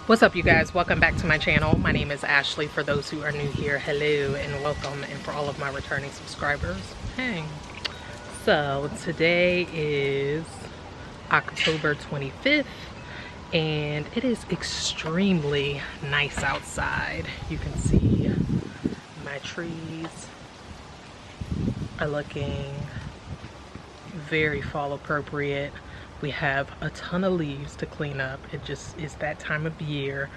What's up, you guys? Welcome back to my channel. My name is Ashley. For those who are new here, hello and welcome, and for all of my returning subscribers, hey. So today is October 25th and it is extremely nice outside. You can see my trees are looking very fall appropriate. We have a ton of leaves to clean up. It just is that time of year,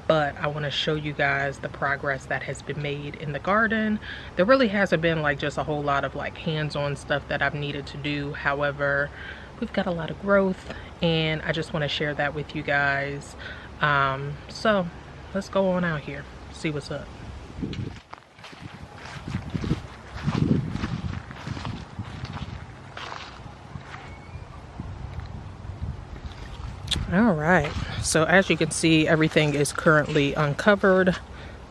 but I want to show you guys the progress that has been made in the garden. There really hasn't been like just a whole lot of like hands-on stuff that I've needed to do. However, we've got a lot of growth and I just want to share that with you guys. So let's go on out here, see what's up. All right, so as you can see, everything is currently uncovered.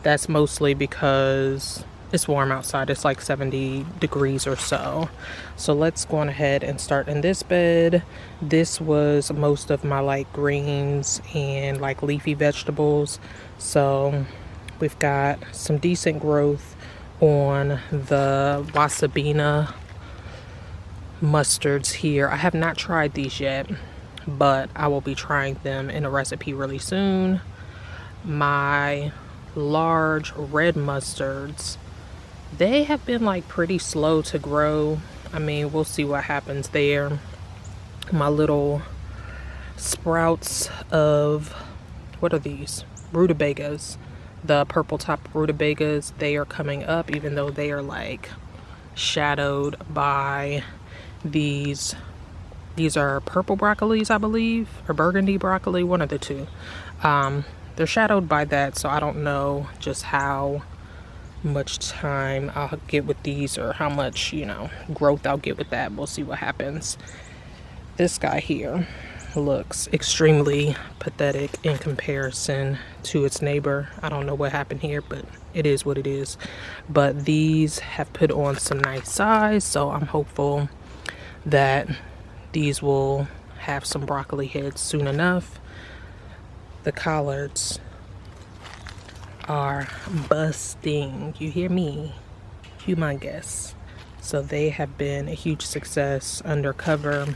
That's mostly because it's warm outside. It's like 70 degrees or so. So let's go on ahead and start in this bed. This was most of my like greens and like leafy vegetables. So we've got some decent growth on the Wasabina mustards here. I have not tried these yet, but I will be trying them in a recipe really soon. My large red mustards, they have been like pretty slow to grow. I mean, we'll see what happens there. My little sprouts of, what are these? Rutabagas. The purple top rutabagas, they are coming up even though they are like shadowed by these are purple broccolis, I believe, or burgundy broccoli, one of the two. They're shadowed by that, so I don't know just how much time I'll get with these or how much, you know, growth I'll get with that. We'll see what happens. This guy here looks extremely pathetic in comparison to its neighbor. I don't know what happened here, but it is what it is. But these have put on some nice size, so I'm hopeful that these will have some broccoli heads soon enough. The collards are busting. You hear me? Humongous. So they have been a huge success undercover.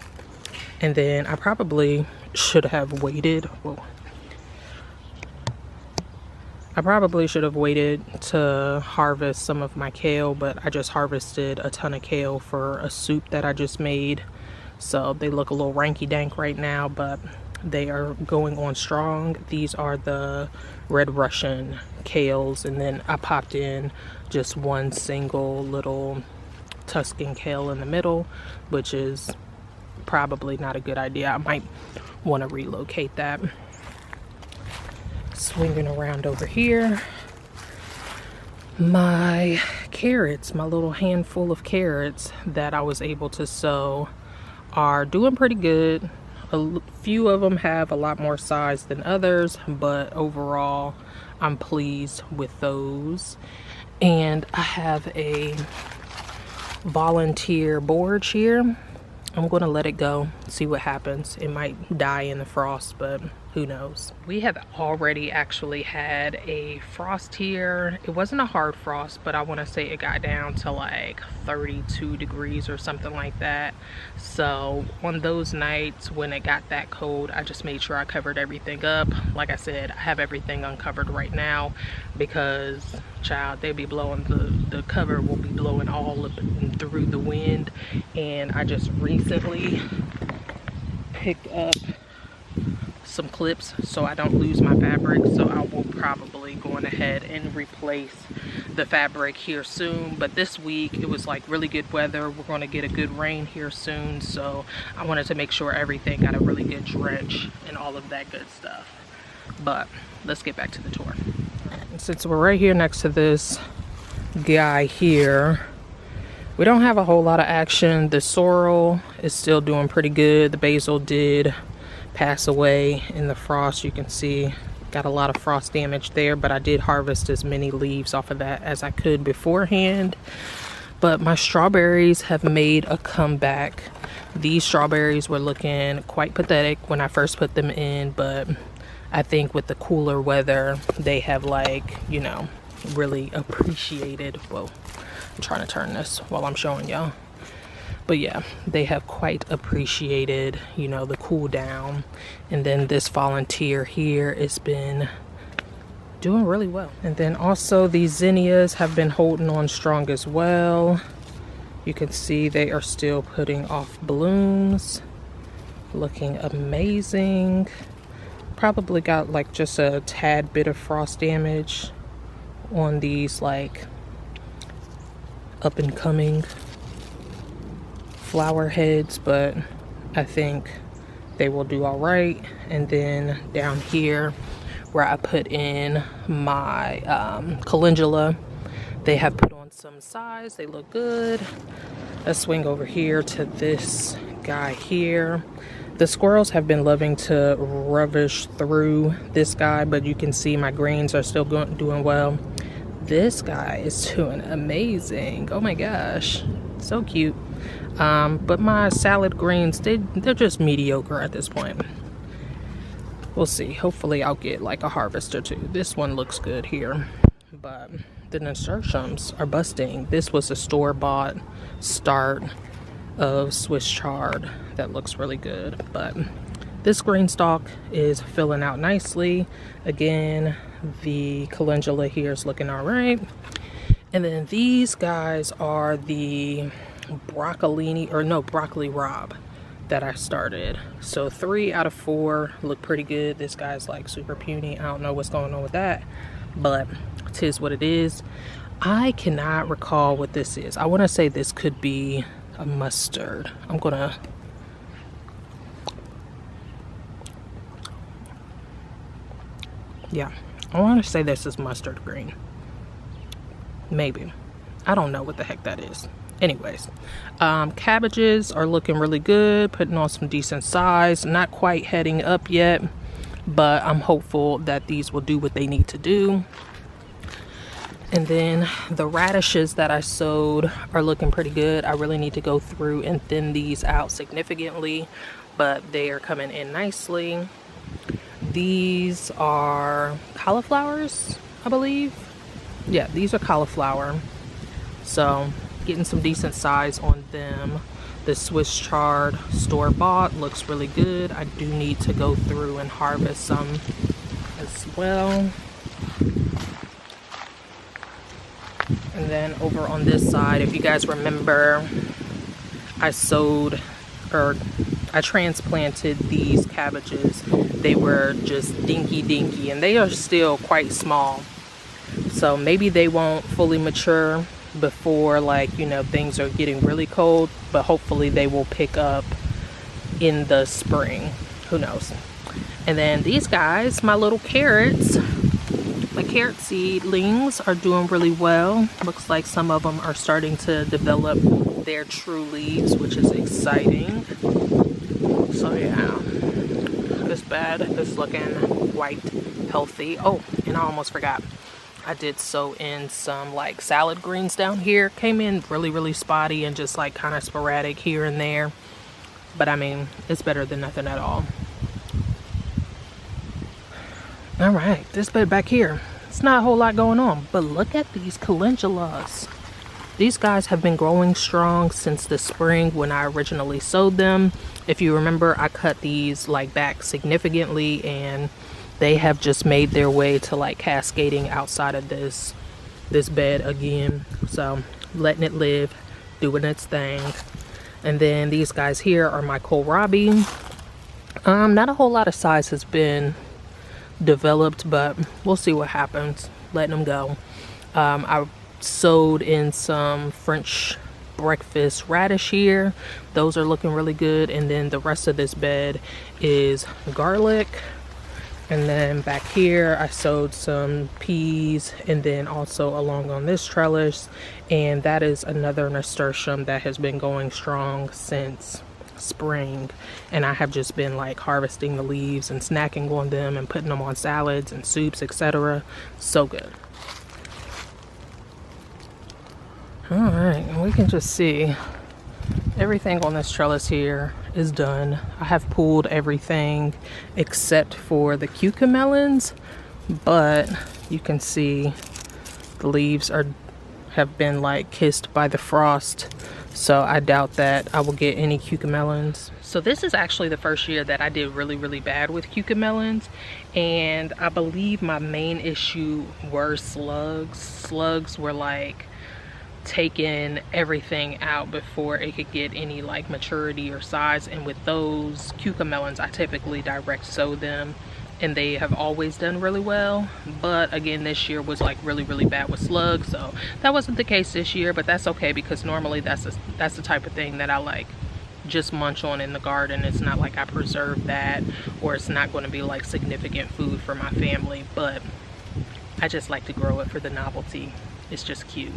And then I probably should have waited. Whoa. I probably should have waited to harvest some of my kale, but I just harvested a ton of kale for a soup that I just made. So they look a little ranky-dank right now, but they are going on strong. These are the Red Russian kales, and then I popped in just one single little Tuscan kale in the middle, which is probably not a good idea. I might want to relocate that. Swinging around over here, my carrots, my little handful of carrots that I was able to sow are doing pretty good. A few of them have a lot more size than others, but overall I'm pleased with those. And I have a volunteer borage here. I'm gonna let it go, see what happens. It might die in the frost, but who knows. We have already actually had a frost here. It wasn't a hard frost, but I want to say it got down to like 32 degrees or something like that. So on those nights when it got that cold, I just made sure I covered everything up. Like I said, I have everything uncovered right now because, child, they'll be blowing, the cover will be blowing all up through the wind. And I just recently picked up some clips so I don't lose my fabric, so I will probably go on ahead and replace the fabric here soon. But this week it was like really good weather. We're going to get a good rain here soon, so I wanted to make sure everything got a really good drench and all of that good stuff. But let's get back to the tour. And since we're right here next to this guy here, we don't have a whole lot of action. The sorrel is still doing pretty good. The basil did pass away in the frost. You can see got a lot of frost damage there, but I did harvest as many leaves off of that as I could beforehand. But my strawberries have made a comeback. These strawberries were looking quite pathetic when I first put them in, but I think with the cooler weather, they have like, you know, really appreciated. Whoa, I'm trying to turn this while I'm showing y'all. But yeah, they have quite appreciated, you know, the cool down. And then this volunteer here has been doing really well. And then also these zinnias have been holding on strong as well. You can see they are still putting off blooms, looking amazing. Probably got like just a tad bit of frost damage on these like up and coming flower heads, but I think they will do all right. And then down here where I put in my calendula, they have put on some size. They look good. Let's swing over here to this guy here. The squirrels have been loving to rubbish through this guy, but you can see my greens are still doing well. This guy is doing amazing. Oh my gosh, so cute. But my salad greens, they're just mediocre at this point. We'll see. Hopefully I'll get like a harvest or two. This one looks good here, but the nasturtiums are busting. This was a store-bought start of Swiss chard that looks really good, but this green stalk is filling out nicely. Again, the calendula here is looking all right. And then these guys are the broccoli rabe that I started. So 3 out of 4 look pretty good. This guy's like super puny. I don't know what's going on with that, but tis what it is. I cannot recall what this is. I want to say this could be a mustard. Yeah, I want to say this is mustard green. Maybe. I don't know what the heck that is. Anyways, cabbages are looking really good, putting on some decent size. Not quite heading up yet, but I'm hopeful that these will do what they need to do. And then the radishes that I sowed are looking pretty good. I really need to go through and thin these out significantly, but they are coming in nicely. These are cauliflowers, I believe. Yeah, these are cauliflower. So getting some decent size on them. The Swiss chard store-bought looks really good. I do need to go through and harvest some as well. And then over on this side, if you guys remember, I transplanted these cabbages. They were just dinky, and they are still quite small. So maybe they won't fully mature before, like, you know, things are getting really cold, but hopefully they will pick up in the spring. Who knows? And then these guys, my little carrots, my carrot seedlings are doing really well. Looks like some of them are starting to develop their true leaves, which is exciting. So yeah, this bed is looking quite healthy. Oh, and I almost forgot. I did sow in some like salad greens down here. Came in really spotty and just like kind of sporadic here and there. But I mean, it's better than nothing at all. All right, this bed back here, it's not a whole lot going on, but look at these calendulas. These guys have been growing strong since the spring when I originally sowed them. If you remember, I cut these like back significantly, and they have just made their way to like cascading outside of this bed again. So letting it live, doing its thing. And then these guys here are my kohlrabi. Not a whole lot of size has been developed, but we'll see what happens. Letting them go. I sowed in some French breakfast radish here. Those are looking really good. And then the rest of this bed is garlic. And then back here I sowed some peas, and then also along on this trellis, and that is another nasturtium that has been going strong since spring, and I have just been like harvesting the leaves and snacking on them and putting them on salads and soups, etc. So good. All right, and we can just see everything on this trellis here is done. I have pulled everything except for the cucamelons, but you can see the leaves have been like kissed by the frost, so I doubt that I will get any cucamelons. So this is actually the first year that I did really bad with cucamelons, and I believe my main issue were slugs. Slugs were like taking everything out before it could get any like maturity or size, and with those cucamelons I typically direct sow them, and they have always done really well. But again, this year was like really bad with slugs, so that wasn't the case this year, but that's okay, because normally that's the type of thing that I like just munch on in the garden. It's not like I preserve that, or it's not going to be like significant food for my family, but I just like to grow it for the novelty. It's just cute.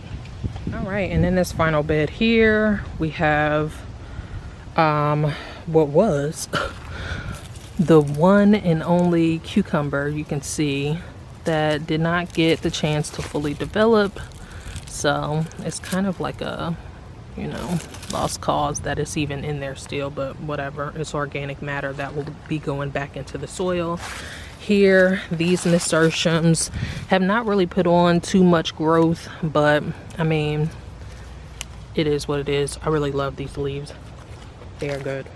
All right, and in this final bed here we have what was the one and only cucumber, you can see, that did not get the chance to fully develop. So it's kind of like a, you know, lost cause that it's even in there still, but whatever. It's organic matter that will be going back into the soil. Here, these nasturtiums have not really put on too much growth, but I mean, it is what it is. I really love these leaves. They are good.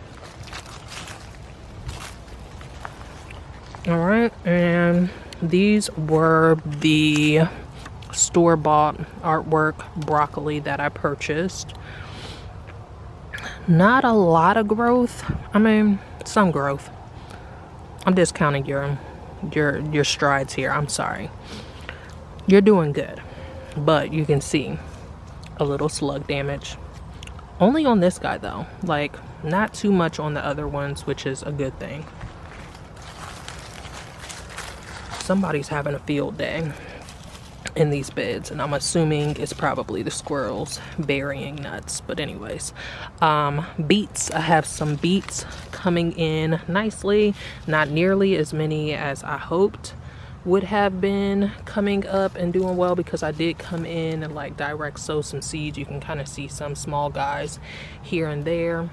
All right, and these were the store-bought artwork broccoli that I purchased. Not a lot of growth. I mean, some growth. I'm discounting your strides here. I'm sorry. You're doing good, but you can see a little slug damage. Only on this guy though, like not too much on the other ones, which is a good thing. Somebody's having a field day in these beds, and I'm assuming it's probably the squirrels burying nuts. But anyways, beets. I have some beets coming in nicely. Not nearly as many as I hoped would have been coming up and doing well, because I did come in and like direct sow some seeds. You can kind of see some small guys here and there,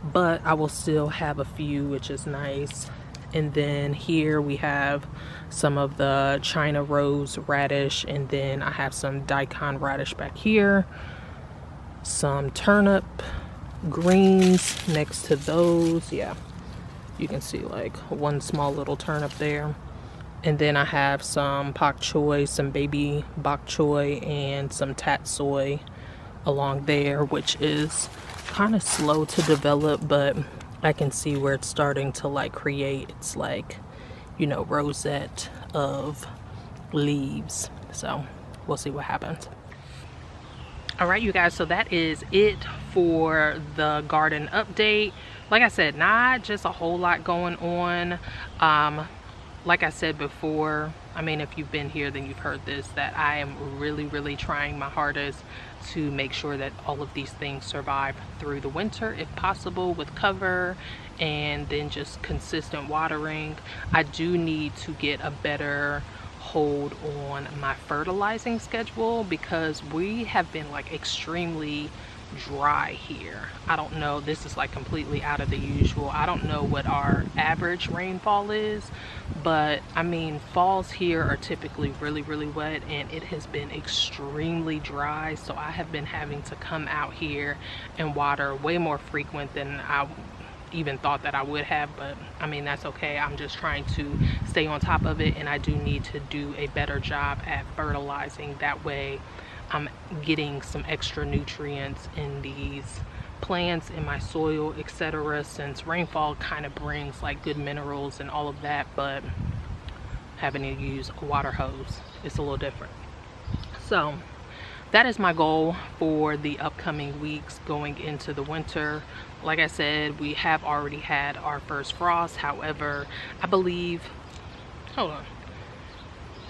but I will still have a few, which is nice. And then here we have some of the China rose radish, and then I have some daikon radish back here, some turnip greens next to those. Yeah, you can see like one small little turnip there. And then I have some pak choi, some baby bok choy, and some tatsoi along there, which is kind of slow to develop, but I can see where it's starting to like create its like, you know, rosette of leaves. So we'll see what happens. All right, you guys, so that is it for the garden update. Like I said, not just a whole lot going on. Like I said before, I mean, if you've been here, then you've heard this, that I am really trying my hardest to make sure that all of these things survive through the winter if possible, with cover and then just consistent watering. I do need to get a better hold on my fertilizing schedule, because we have been like extremely dry here. I don't know, this is like completely out of the usual. I don't know what our average rainfall is, but I mean, falls here are typically really wet, and it has been extremely dry. So I have been having to come out here and water way more frequent than I even thought that I would have, but I mean, that's okay. I'm just trying to stay on top of it, and I do need to do a better job at fertilizing. That way I'm getting some extra nutrients in these plants, in my soil, etc., since rainfall kind of brings like good minerals and all of that, but having to use a water hose, it's a little different. So that is my goal for the upcoming weeks going into the winter. Like I said, we have already had our first frost. However, I believe, hold on,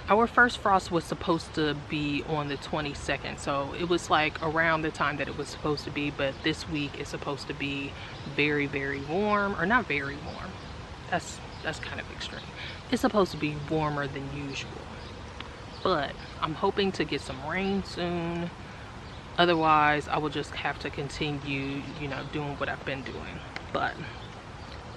our first frost was supposed to be on the 22nd, so it was like around the time that it was supposed to be. But this week is supposed to be very warm, or not very warm, that's kind of extreme. It's supposed to be warmer than usual, but I'm hoping to get some rain soon. Otherwise, I will just have to continue, you know, doing what I've been doing. But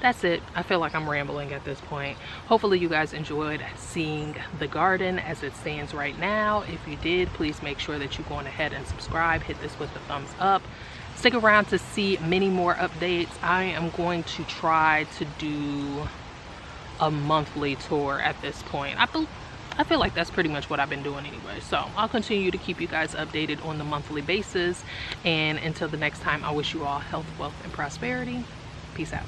that's it. I feel like I'm rambling at this point. Hopefully you guys enjoyed seeing the garden as it stands right now. If you did, please make sure that you go on ahead and subscribe. Hit this with the thumbs up. Stick around to see many more updates. I am going to try to do a monthly tour at this point. I feel like that's pretty much what I've been doing anyway. So I'll continue to keep you guys updated on the monthly basis. And until the next time, I wish you all health, wealth, and prosperity. Peace out.